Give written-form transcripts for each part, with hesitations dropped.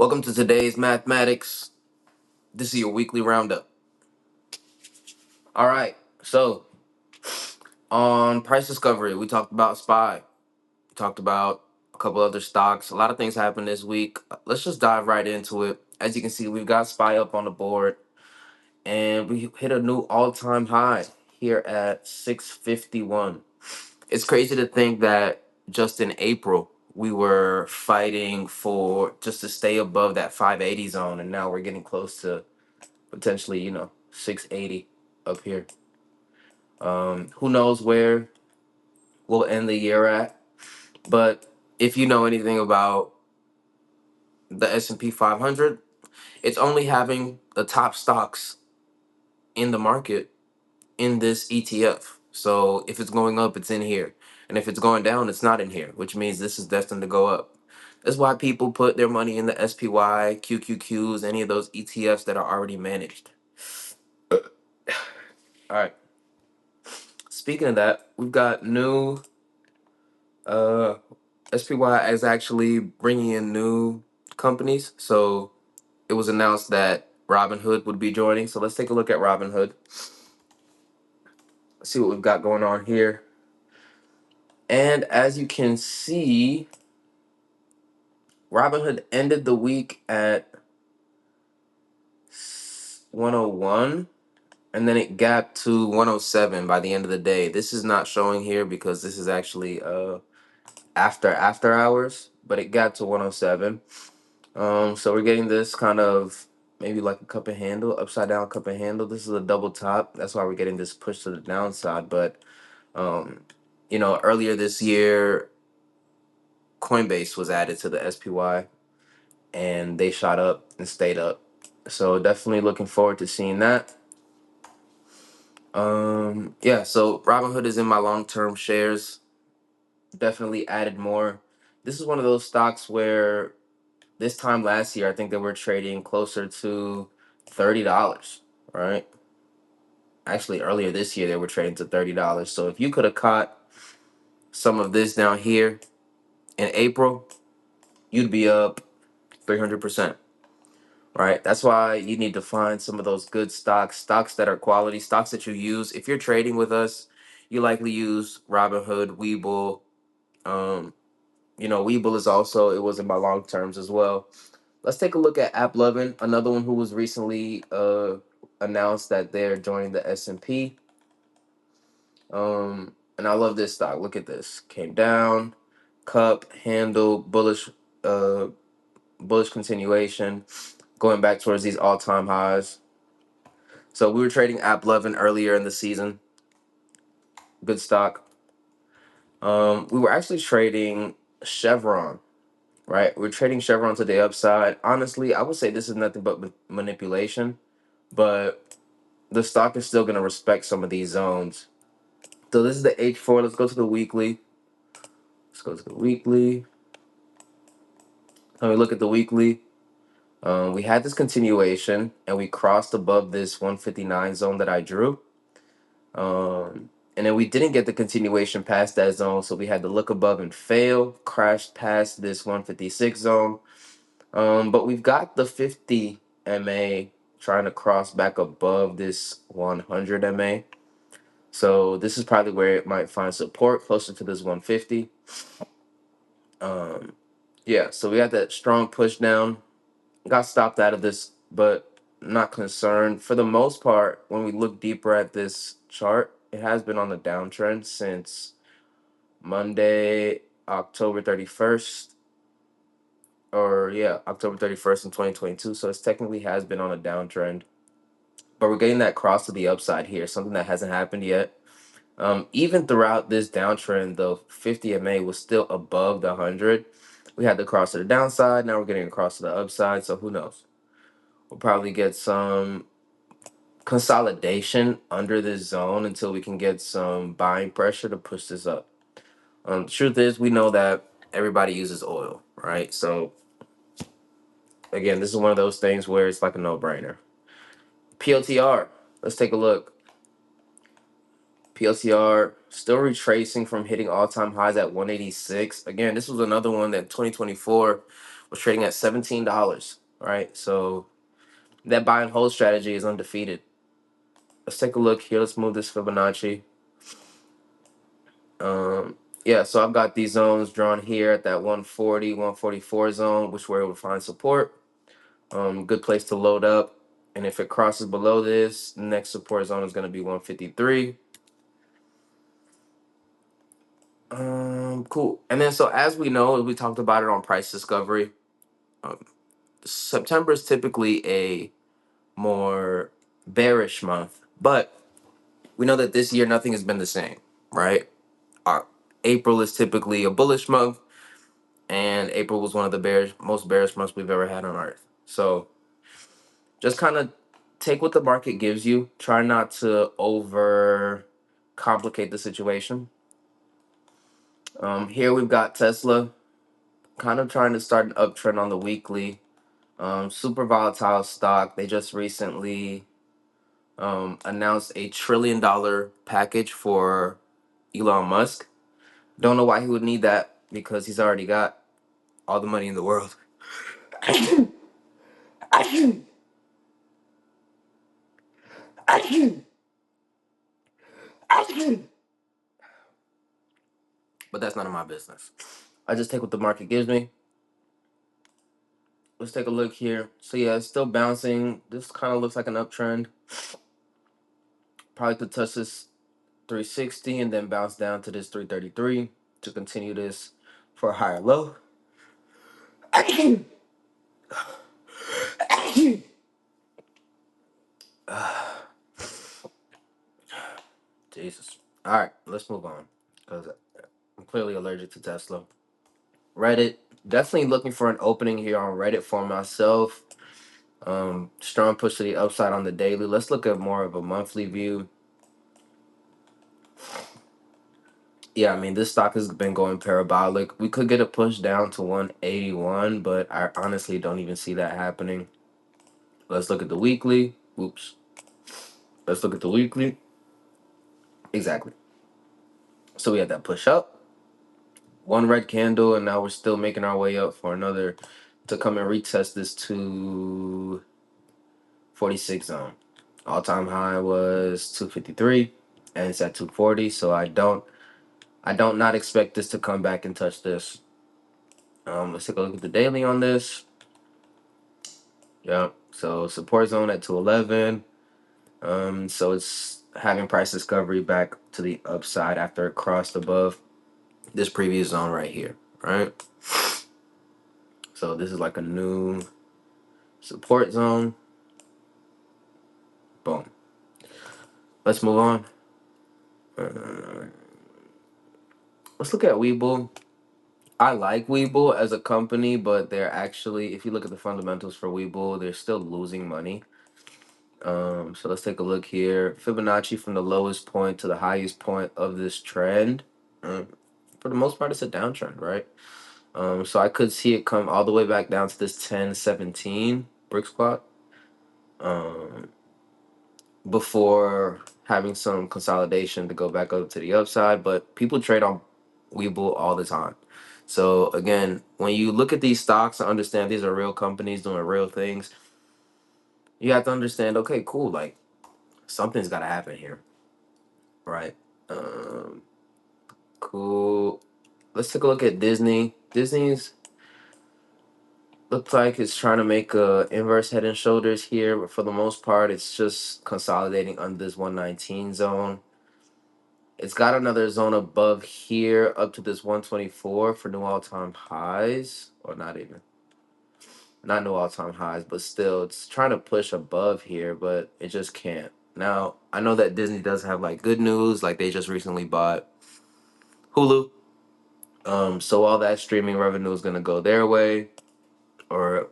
Welcome to today's mathematics. This is your weekly roundup. All right. So on price discovery, we talked about SPY. We talked about a couple other stocks. A lot of things happened this week. Let's just dive right into it. As you can see, we've got SPY up on the board, and we hit a new all-time high here at 651. It's crazy to think that just in April we were fighting for just to stay above that 580 zone, and now we're getting close to potentially, 680 up here. Who knows where we'll end the year at? But if you know anything about the S&P 500, it's only having the top stocks in the market in this ETF. So if it's going up, it's in here. And if it's going down, it's not in here, which means this is destined to go up. That's why people put their money in the SPY, QQQs, any of those ETFs that are already managed. All right. Speaking of that, we've got new uh SPY is actually bringing in new companies. So it was announced that Robinhood would be joining. So let's take a look at Robinhood. Let's see what we've got going on here. And as you can see, Robinhood ended the week at 101, and then it gapped to 107 by the end of the day. This is not showing here because this is actually after hours, but it got to 107. So we're getting this kind of maybe like a cup and handle, upside down cup and handle. This is a double top. That's why we're getting this push to the downside. But earlier this year, Coinbase was added to the SPY, and they shot up and stayed up. So definitely looking forward to seeing that. Yeah, so Robinhood is in my long-term shares. Definitely added more. This is one of those stocks where this time last year, I think they were trading closer to $30, right? Actually, earlier this year, they were trading to $30. So if you could have caught some of this down here in April, you'd be up 300%, right? That's why you need to find some of those good stocks that are quality, stocks that you use. If you're trading with us, you likely use Robinhood, Webull. Webull is also, it was in my long terms as well. Let's take a look at AppLovin, another one who was recently announced that they're joining the S&P. And I love this stock. Look at this. Came down, cup, handle, uh, bullish continuation, going back towards these all-time highs. So we were trading AppLovin earlier in the season. Good stock. We were actually trading Chevron, right? We're trading Chevron to the upside. Honestly, I would say this is nothing but manipulation, but the stock is still going to respect some of these zones. So this is the H4. Let's go to the weekly. When we look at the weekly, we had this continuation, and we crossed above this 159 zone that I drew. And then we didn't get the continuation past that zone, so we had to look above and fail, crashed past this 156 zone. But we've got the 50 MA trying to cross back above this 100 MA. So this is probably where it might find support, closer to this 150. Yeah, so we had that strong push down. Got stopped out of this, but not concerned. For the most part, when we look deeper at this chart, it has been on the downtrend since Monday, October 31st. Or yeah, October 31st in 2022. So it's technically has been on a downtrend. But we're getting that cross to the upside here, something that hasn't happened yet. Even throughout this downtrend, the 50 MA was still above the 100. We had the cross to the downside. Now we're getting across to the upside. So who knows? We'll probably get some consolidation under this zone until we can get some buying pressure to push this up. The truth is, we know that everybody uses oil, right? So again, this is one of those things where it's like a no-brainer. PLTR, let's take a look. PLTR still retracing from hitting all-time highs at 186. Again, this was another one that 2024 was trading at $17. Right, so that buy and hold strategy is undefeated. Let's take a look here. Let's move this Fibonacci. Yeah, so I've got these zones drawn here at that 140, 144 zone, which where it will find support. Good place to load up. And if it crosses below this, the next support zone is going to be 153. Cool. And then, so as we know, we talked about it on price discovery. Um, September is typically a more bearish month, but we know that this year nothing has been the same, right? April is typically a bullish month, and April was one of the most bearish months we've ever had on Earth. So just kind of take what the market gives you. Try not to over complicate the situation. Here we've got Tesla kind of trying to start an uptrend on the weekly. Super volatile stock. They just recently announced $1 trillion package for Elon Musk. Don't know why he would need that, because he's already got all the money in the world. But that's none of my business. I just take what the market gives me. Let's take a look here. So yeah, it's still bouncing. This kind of looks like an uptrend. Probably could touch this 360 and then bounce down to this 333 to continue this for a higher low. Jesus. All right, let's move on, because I'm clearly allergic to Tesla. Reddit, definitely looking for an opening here on Reddit for myself. Strong push to the upside on the daily. Let's look at more of a monthly view. Yeah, I mean, this stock has been going parabolic. We could get a push down to 181, but I honestly don't even see that happening. Let's look at the weekly. Oops. Let's look at the weekly. Exactly. So we had that push up, one red candle, and now we're still making our way up for another to come and retest this 246 zone. All-time high was 253, and it's at 240. So I don't not expect this to come back and touch this. Let's take a look at the daily on this. Yeah, so support zone at 211. So it's having price discovery back to the upside after it crossed above this previous zone right here, right? So this is like a new support zone. Boom. Let's move on. Let's look at Webull. I like Webull as a company, but they're actually, if you look at the fundamentals for Webull, they're still losing money. So let's take a look here. Fibonacci from the lowest point to the highest point of this trend. For the most part, it's a downtrend, right? So I could see it come all the way back down to this 1017 brick squat before having some consolidation to go back up to the upside. But people trade on Webull all the time. So again, when you look at these stocks and understand these are real companies doing real things, you have to understand, okay, cool, like something's got to happen here, right? Cool. Let's take a look at Disney. Disney's looks like it's trying to make a inverse head and shoulders here, but for the most part, it's just consolidating under this 119 zone. It's got another zone above here up to this 124 for new all-time highs, or not even. Not new all-time highs, but still, it's trying to push above here, but it just can't. Now, I know that Disney does have like good news, like they just recently bought Hulu. So all that streaming revenue is gonna go their way or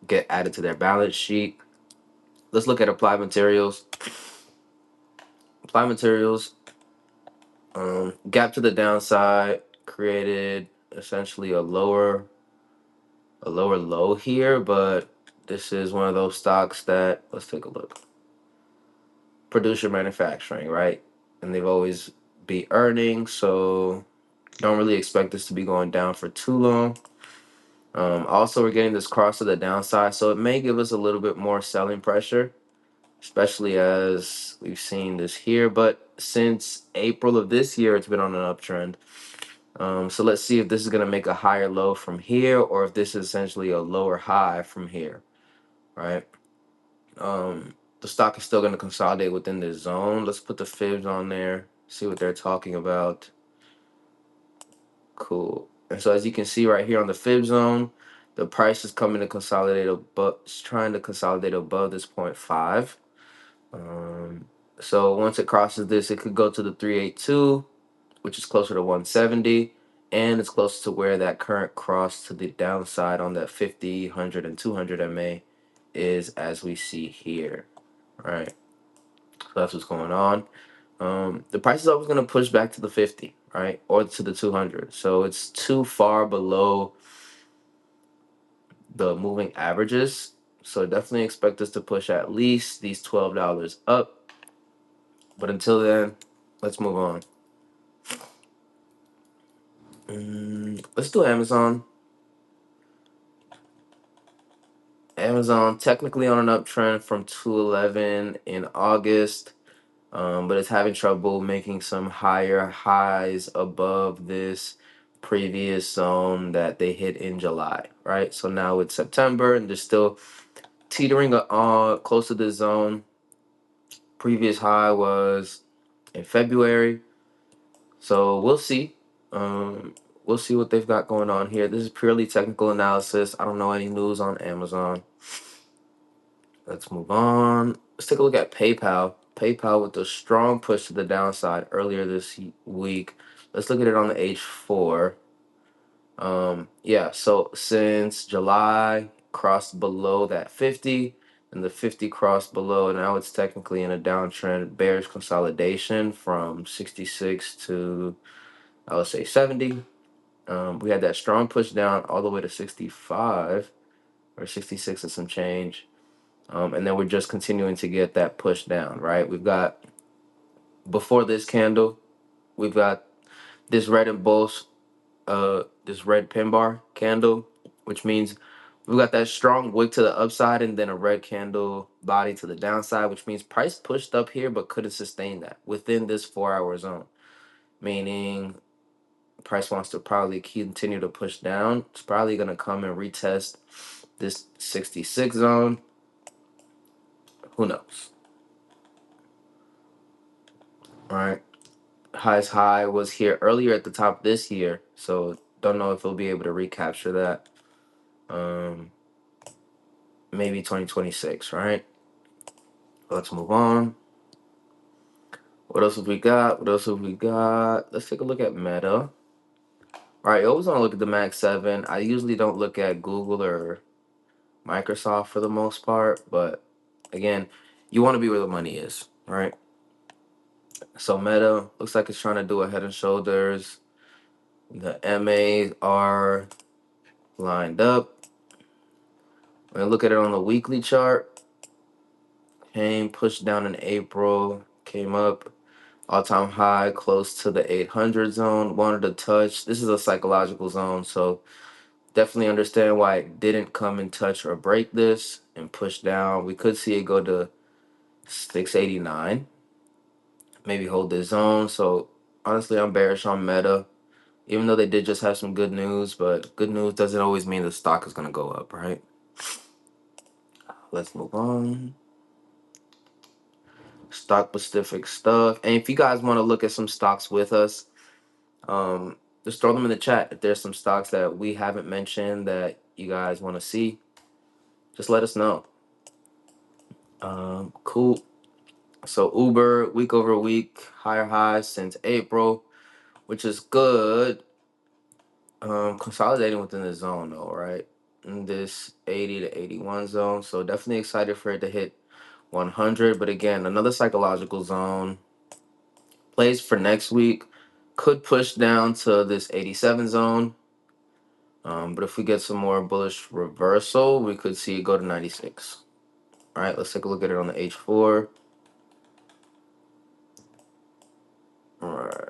get added to their balance sheet. Let's look at Applied Materials. Applied Materials, gap to the downside, created essentially a lower low here, but this is one of those stocks that, let's take a look. Producer manufacturing, right? And they've always be earning, so don't really expect this to be going down for too long. Also, we're getting this cross to the downside, so it may give us a little bit more selling pressure, especially as we've seen this here. But since April of this year, it's been on an uptrend. So let's see if this is going to make a higher low from here, or if this is essentially a lower high from here, right? The stock is still going to consolidate within this zone. Let's put the fibs on there, see what they're talking about. Cool. And so as you can see right here on the fib zone, the price is coming to consolidate above, it's trying to consolidate above this 0.5. So once it crosses this, it could go to the 382, which is closer to 170, and it's close to where that current cross to the downside on that 50, 100, and 200 MA is, as we see here, right? So that's what's going on. The price is always going to push back to the 50, right, or to the 200. So it's too far below the moving averages. So definitely expect us to push at least these $12 up. But until then, let's move on. Let's do Amazon. Amazon technically on an uptrend from 211 in August, but it's having trouble making some higher highs above this previous zone that they hit in July, right? So now it's September and they're still teetering close to this zone. Previous high was in February. So we'll see. Um, we'll see what they've got going on here. This is purely technical analysis. I don't know any news on Amazon. Let's move on. Let's take a look at PayPal. PayPal with a strong push to the downside earlier this week. Let's look at it on the H4. Yeah, so since July crossed below that 50 and the 50 crossed below, now it's technically in a downtrend, bearish consolidation from 66 to, I would say, 70. We had that strong push down all the way to 65 or 66 and some change. And then we're just continuing to get that push down, right? We've got, before this candle, we've got this red and bulls, this red pin bar candle, which means we've got that strong wick to the upside and then a red candle body to the downside, which means price pushed up here but couldn't sustain that within this 4-hour zone, meaning price wants to probably continue to push down. It's probably going to come and retest this 66 zone. Who knows? All right. Highest high was here earlier at the top this year, so don't know if we'll be able to recapture that. Maybe 2026, right? Let's move on. What else have we got? What else have we got? Let's take a look at Meta. All right, you always want to look at the Max 7. I usually don't look at Google or Microsoft for the most part, but again, you want to be where the money is, right? So Meta looks like it's trying to do a head and shoulders. The MAs are lined up. When I look at it on the weekly chart, came pushed down in April, came up all-time high close to the 800 zone, wanted to touch. This is a psychological zone, so definitely understand why it didn't come and touch or break this and push down. We could see it go to 689, maybe hold this zone. So honestly, I'm bearish on Meta, even though they did just have some good news, but good news doesn't always mean the stock is going to go up, right? Let's move on. Stock specific stuff. And if you guys want to look at some stocks with us, just throw them in the chat. If there's some stocks that we haven't mentioned that you guys want to see, just let us know. Cool. So Uber, week over week, higher highs since April, which is good. Consolidating within the zone though, right? In this 80 to 81 zone. So definitely excited for it to hit 100. But again, another psychological zone. Plays for next week could push down to this 87 zone. But if we get some more bullish reversal, we could see it go to 96. All right, let's take a look at it on the H4. All right.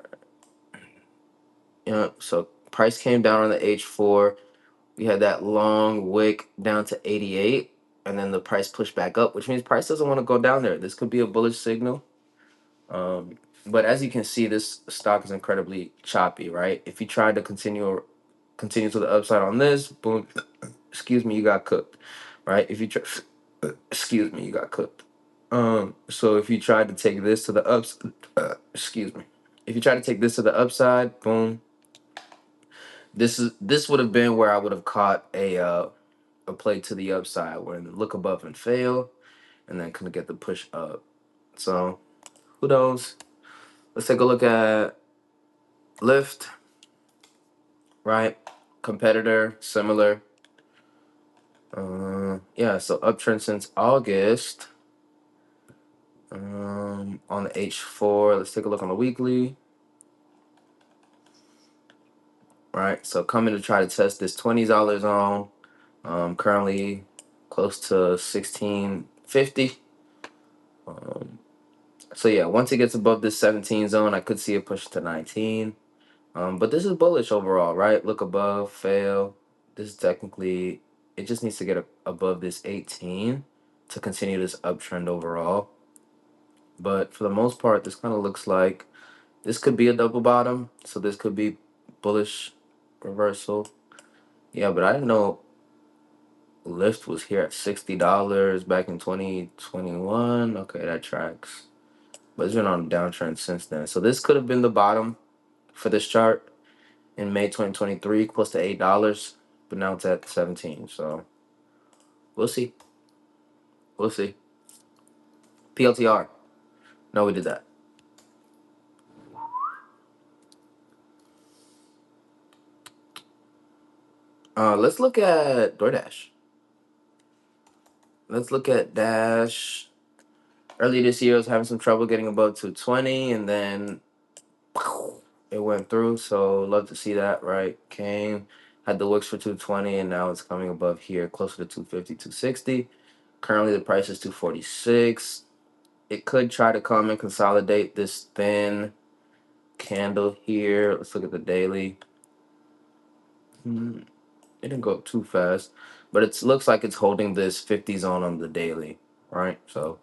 Yeah, so price came down on the H4. We had that long wick down to 88, and then the price pushed back up, which means price doesn't want to go down there. This could be a bullish signal. But as you can see, this stock is incredibly choppy, right? If you tried to continue to the upside on this, boom, excuse me, you got cooked, right? If you try, excuse me, you got cooked. So if you tried to take this to the excuse me, if you try to take this to the upside, boom, this would have been where I would have caught a play to the upside, where look above and fail, and then couldn't get the push up. So who knows? Let's take a look at Lyft, right? Competitor, similar. Yeah, so uptrend since August. On the H4, let's take a look on the weekly. Right, so coming to try to test this $20 zone. Currently close to 1650. So yeah, once it gets above this 17 zone, I could see it push to 19. But this is bullish overall, right? Look above, fail. This is technically, it just needs to get above this 18 to continue this uptrend overall. But for the most part, this kind of looks like this could be a double bottom. So this could be bullish reversal. Yeah, but I didn't know Lyft was here at $60 back in 2021. Okay, that tracks. But it's been on a downtrend since then. So this could have been the bottom for this chart in May 2023, close to $8. But now it's at 17. So we'll see. We'll see. PLTR. No, we did that. Let's look at DoorDash. Let's look at Dash. Earlier this year, I was having some trouble getting above 220, and then it went through. So love to see that, right? Came, had the wicks for 220, and now it's coming above here, closer to 250, 260. Currently, the price is 246. It could try to come and consolidate this thin candle here. Let's look at the daily. It didn't go up too fast, but it looks like it's holding this 50 zone on the daily, right? So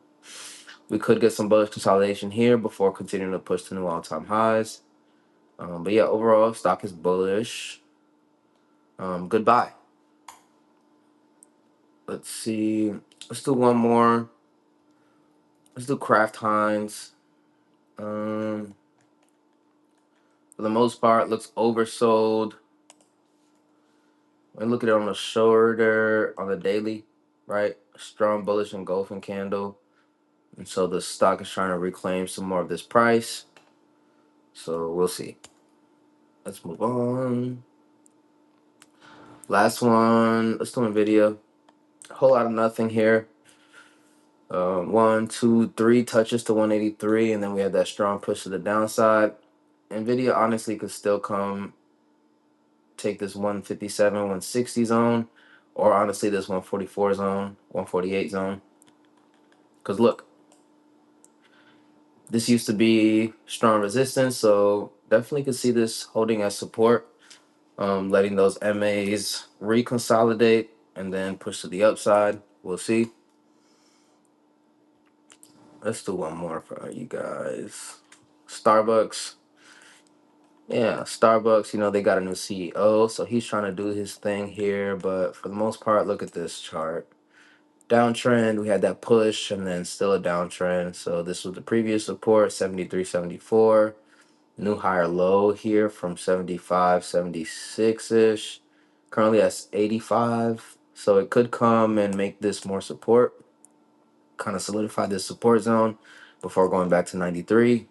we could get some bullish consolidation here before continuing to push to new all-time highs. But yeah, overall, stock is bullish. Goodbye. Let's see. Let's do one more. Let's do Kraft Heinz. For the most part, looks oversold. And look at it on the shorter, on the daily, right? Strong bullish engulfing candle. And so the stock is trying to reclaim some more of this price. So we'll see. Let's move on. Last one. Let's do NVIDIA. A whole lot of nothing here. 1, 2, 3 touches to 183, and then we had that strong push to the downside. NVIDIA honestly could still come take this 157, 160 zone, or honestly this 144 zone, 148 zone. Because look, this used to be strong resistance, so definitely could see this holding as support, letting those MAs reconsolidate and then push to the upside. We'll see. Let's do one more for you guys. Starbucks. Yeah, Starbucks, they got a new CEO, so he's trying to do his thing here. But for the most part, look at this chart. Downtrend, we had that push and then still a downtrend. So this was the previous support, 73.74. New higher low here from 75.76-ish. Currently that's 85. So it could come and make this more support, kind of solidify this support zone before going back to 93.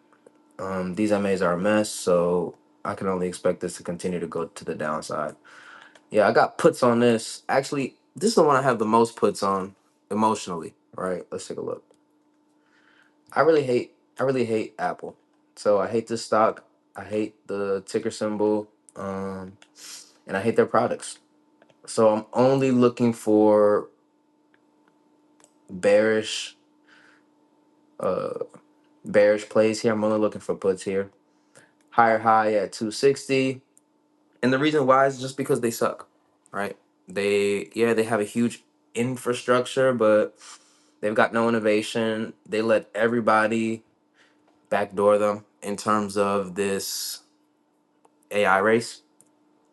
These MAs are a mess, so I can only expect this to continue to go to the downside. Yeah, I got puts on this. Actually, this is the one I have the most puts on emotionally, right? Let's take a look. I really hate Apple. So I hate this stock. I hate the ticker symbol. And I hate their products. So I'm only looking for bearish uh bearish plays here. I'm only looking for puts here. Higher high at 260. And the reason why is just because they suck, right? They have a huge infrastructure, but they've got no innovation. They let everybody backdoor them in terms of this AI race.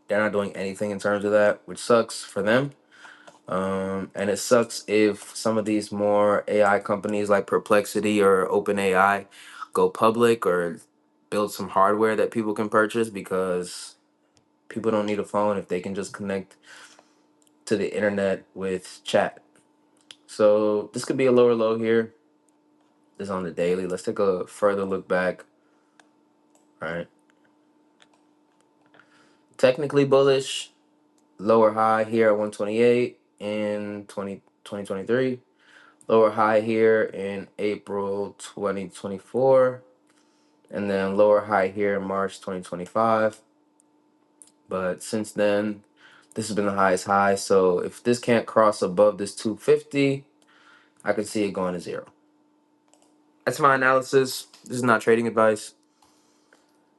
They're not doing anything in terms of that, which sucks for them. And it sucks if some of these more AI companies like Perplexity or OpenAI go public or build some hardware that people can purchase, because people don't need a phone if they can just connect to the internet with chat. So this could be a lower low here. This is on the daily. Let's take a further look back. All right. Technically bullish, lower high here at 128 in 2023. Lower high here in April 2024. And then lower high here in March 2025. But since then, this has been the highest high. So if this can't cross above this 250, I could see it going to zero. That's my analysis. This is not trading advice.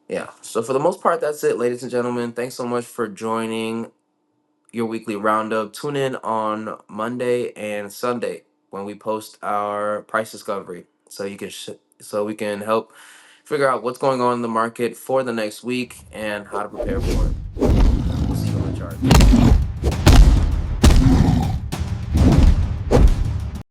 Yeah. So for the most part, that's it, ladies and gentlemen. Thanks so much for joining your weekly roundup. Tune in on Monday and Sunday when we post our price discovery, so you can so we can help figure out what's going on in the market for the next week and how to prepare for it. We'll see you on the chart.